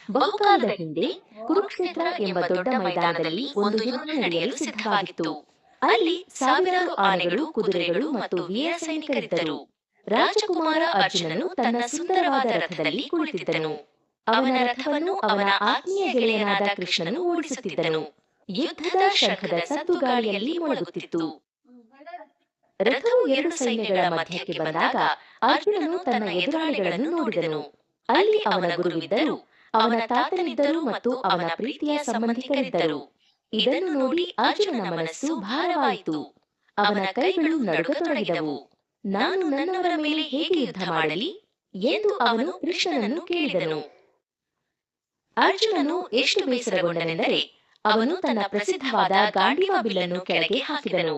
ಬಹುಕಾಲದ ಹಿಂದೆ ಕುರುಕ್ಷೇತ್ರ ಎಂಬ ದೊಡ್ಡ ಮೈದಾನದಲ್ಲಿ ಒಂದು ಯುದ್ಧ ನಡೆಯಲು ಸಿದ್ಧವಾಗಿತ್ತು. ಅಲ್ಲಿ ಸಾವಿರಾರು ಆನೆಗಳು, ಕುದುರೆಗಳು ಮತ್ತು ವೀರ ಸೈನಿಕರಿದ್ದರು. ರಾಜಕುಮಾರ ಅರ್ಜುನನು ತನ್ನ ಸುಂದರವಾದ ರಥದಲ್ಲಿ ಕುಳಿತಿದ್ದನು. ಅವನ ರಥವನ್ನು ಅವನ ಆತ್ಮೀಯ ಗೆಳೆಯನಾದ ಕೃಷ್ಣನು ಓಡಿಸುತ್ತಿದ್ದನು. ಯುದ್ಧದ ಶಂಖದ ಸದ್ದು ಗಾಳಿಯಲ್ಲಿ ಮೊಳಗುತ್ತಿತ್ತು. ರಥವು ಎರಡು ಸೈನ್ಯಗಳ ಮಧ್ಯಕ್ಕೆ ಬಂದಾಗ ಅರ್ಜುನನು ತನ್ನ ಎದುರಾಳಿಗಳನ್ನು ನೋಡಿದನು. ಅಲ್ಲಿ ಅವನ ಗುರುವಿದ್ದರು, ಅವನ ತಾತನಿದ್ದರು ಮತ್ತು ಅವನ ಪ್ರೀತಿಯ ಸಂಬಂಧಿಕರಿದ್ದರು. ಇದನ್ನು ನೋಡಿ ಅರ್ಜುನನ ಮನಸ್ಸು ಭಾರವಾಯಿತು. ಅವನ ಕೈಗಳು ನಡುಗತೊಡಗಿದವು. ನಾನು ನನ್ನವರ ಮೇಲೆ ಹೇಗೆ ಯುದ್ಧ ಮಾಡಲಿ ಎಂದು ಅವನು ಕೃಷ್ಣನನ್ನು ಕೇಳಿದನು. ಅರ್ಜುನನು ಎಷ್ಟು ಬೇಸರಗೊಂಡನೆಂದರೆ ಅವನು ತನ್ನ ಪ್ರಸಿದ್ಧವಾದ ಗಾಂಡೀವ ಬಿಲ್ಲನ್ನು ಕೆಳಗೆ ಹಾಕಿದನು.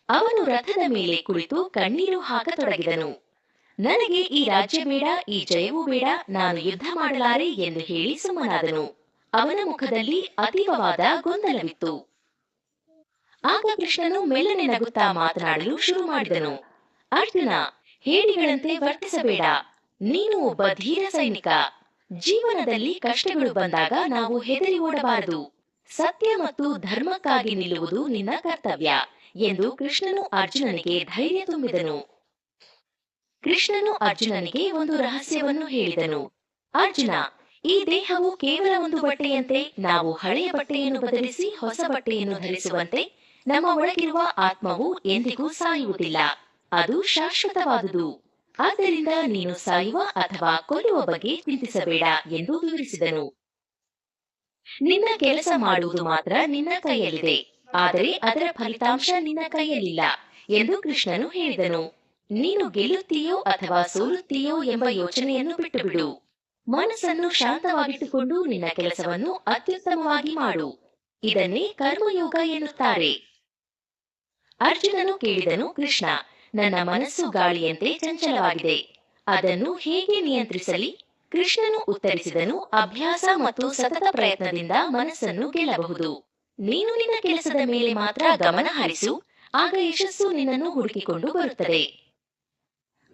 ಅವನು ರಥದ ಮೇಲೆ ಕುಳಿತು ಕಣ್ಣೀರು ಹಾಕತೊಡಗಿದನು. ನನಗೆ ಈ ರಾಜ್ಯ ಬೇಡ, ಈ ಜಯವೂ ಬೇಡ, ನಾನು ಯುದ್ಧ ಮಾಡಲಾರೆ ಎಂದು ಹೇಳಿ ಸುಮ್ಮನಾದನು. ಅವನ ಮುಖದಲ್ಲಿ ಅತೀವವಾದ ಗೊಂದಲವಿತ್ತು. ಆಗ ಕೃಷ್ಣನು ಮೆಲ್ಲನೆ ನಗುತ್ತಾ ಮಾತನಾಡಲು ಶುರು ಮಾಡಿದನು. ಅರ್ಜುನ, ಹೇಡಿಗಳಂತೆ ವರ್ತಿಸಬೇಡ. ನೀನು ಒಬ್ಬ ಧೀರ ಸೈನಿಕ. ಜೀವನದಲ್ಲಿ ಕಷ್ಟಗಳು ಬಂದಾಗ ನಾವು ಹೆದರಿ ಓಡಬಾರದು. ಸತ್ಯ ಮತ್ತು ಧರ್ಮಕ್ಕಾಗಿ ನಿಲ್ಲುವುದು ನಿನ್ನ ಕರ್ತವ್ಯ ಎಂದು ಕೃಷ್ಣನು ಅರ್ಜುನನಿಗೆ ಧೈರ್ಯ ತುಂಬಿದನು. ಕೃಷ್ಣನು ಅರ್ಜುನನಿಗೆ ಒಂದು ರಹಸ್ಯವನ್ನು ಹೇಳಿದನು. ಅರ್ಜುನ, ಈ ದೇಹವು ಕೇವಲ ಒಂದು ಬಟ್ಟೆಯಂತೆ. ನಾವು ಹಳೆಯ ಬಟ್ಟೆಯನ್ನು ಬದಲಿಸಿ ಹೊಸ ಬಟ್ಟೆಯನ್ನು ಧರಿಸುವಂತೆ ನಮ್ಮ ಒಳಗಿರುವ ಆತ್ಮವು ಎಂದಿಗೂ ಸಾಯುವುದಿಲ್ಲ. ಅದು ಶಾಶ್ವತವಾದುದು. ಆದ್ದರಿಂದ ನೀನು ಸಾಯುವ ಅಥವಾ ಕೊಲ್ಲುವ ಬಗ್ಗೆ ಚಿಂತಿಸಬೇಡ ಎಂದು ವಿವರಿಸಿದನು. ನಿನ್ನ ಕೆಲಸ ಮಾಡುವುದು ಮಾತ್ರ ನಿನ್ನ ಕೈಯಲ್ಲಿದೆ, ಆದರೆ ಅದರ ಫಲಿತಾಂಶ ನಿನ್ನ ಕೈಯಲ್ಲಿಲ್ಲ ಎಂದು ಕೃಷ್ಣನು ಹೇಳಿದನು. ನೀನು ಗೆಲ್ಲುತ್ತೀಯೋ ಅಥವಾ ಸೋಲುತ್ತೀಯೋ ಎಂಬ ಯೋಚನೆಯನ್ನು ಬಿಟ್ಟುಬಿಡು. ಮನಸ್ಸನ್ನು ಶಾಂತವಾಗಿಟ್ಟುಕೊಂಡು ನಿನ್ನ ಕೆಲಸವನ್ನು ಅತ್ಯುತ್ತಮವಾಗಿ ಮಾಡು. ಇದನ್ನೇ ಕರ್ಮಯೋಗ ಎನ್ನುತ್ತಾರೆ. ಅರ್ಜುನನು ಕೇಳಿದನು, ಕೃಷ್ಣ, ನನ್ನ ಮನಸ್ಸು ಗಾಳಿಯಂತೆ ಚಂಚಲವಾಗಿದೆ, ಅದನ್ನು ಹೇಗೆ ನಿಯಂತ್ರಿಸಲಿ? ಕೃಷ್ಣನು ಉತ್ತರಿಸಿದನು, ಅಭ್ಯಾಸ ಮತ್ತು ಸತತ ಪ್ರಯತ್ನದಿಂದ ಮನಸ್ಸನ್ನು ಗೆಲ್ಲಬಹುದು. ನೀನು ನಿನ್ನ ಕೆಲಸದ ಮೇಲೆ ಮಾತ್ರ ಗಮನ ಹರಿಸು, ಆಗ ಯಶಸ್ಸು ನಿನ್ನನ್ನು ಹುಡುಕಿಕೊಂಡು ಬರುತ್ತದೆ.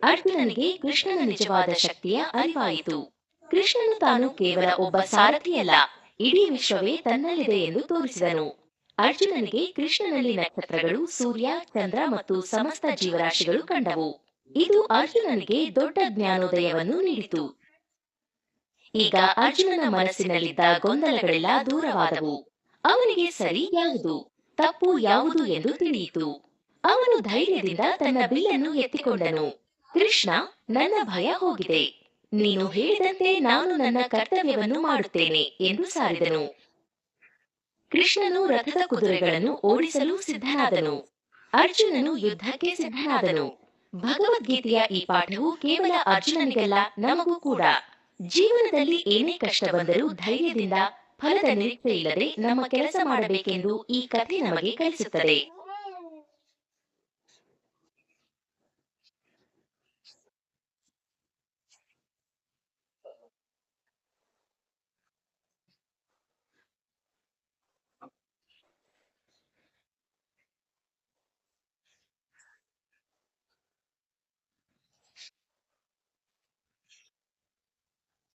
ಅರ್ಜುನನಿಗೆ ಕೃಷ್ಣನ ನಿಜವಾದ ಶಕ್ತಿಯ ಅರಿವಾಯಿತು. ಕೃಷ್ಣನು ತಾನು ಕೇವಲ ಒಬ್ಬ ಸಾರಥಿಯಲ್ಲ, ಇಡೀ ವಿಶ್ವವೇ ತನ್ನಲ್ಲಿದೆ ಎಂದು ತೋರಿಸಿದನು. ಅರ್ಜುನನಿಗೆ ಕೃಷ್ಣನಲ್ಲಿ ನಕ್ಷತ್ರಗಳು, ಸೂರ್ಯ, ಚಂದ್ರ ಮತ್ತು ಸಮಸ್ತ ಜೀವರಾಶಿಗಳು ಕಂಡವು. ಇದು ಅರ್ಜುನನಿಗೆ ದೊಡ್ಡ ಜ್ಞಾನೋದಯವನ್ನು ನೀಡಿತು. ಈಗ ಅರ್ಜುನನ ಮನಸ್ಸಿನಲ್ಲಿದ್ದ ಗೊಂದಲಗಳೆಲ್ಲ ದೂರವಾದವು. ಅವನಿಗೆ ಸರಿ ಯಾವುದು, ತಪ್ಪು ಯಾವುದು ಎಂದು ತಿಳಿಯಿತು. ಅವನು ಧೈರ್ಯದಿಂದ ತನ್ನ ಬಿಲ್ಲನ್ನು ಎತ್ತಿಕೊಂಡನು. ಕೃಷ್ಣ, ನನ್ನ ಭಯ ಹೋಗಿದೆ. ನೀನು ಹೇಳಿದಂತೆ ನಾನು ನನ್ನ ಕರ್ತವ್ಯವನ್ನು ಮಾಡುತ್ತೇನೆ ಎಂದು ಸಾರಿದನು. ಕೃಷ್ಣನು ರಥದ ಕುದುರೆಗಳನ್ನು ಓಡಿಸಲು ಸಿದ್ಧನಾದನು. ಅರ್ಜುನನು ಯುದ್ಧಕ್ಕೆ ಸಿದ್ಧನಾದನು. ಭಗವದ್ಗೀತೆಯ ಈ ಪಾಠವು ಕೇವಲ ಅರ್ಜುನನಿಗಲ್ಲ, ನಮಗೂ ಕೂಡ. ಜೀವನದಲ್ಲಿ ಏನೇ ಕಷ್ಟ ಬಂದರೂ ಧೈರ್ಯದಿಂದ, ಫಲದ ನಿರೀಕ್ಷೆ ಇಲ್ಲದೆ ನಮ್ಮ ಕೆಲಸ ಮಾಡಬೇಕೆಂದು ಈ ಕಥೆ ನಮಗೆ ಕಲಿಸುತ್ತದೆ.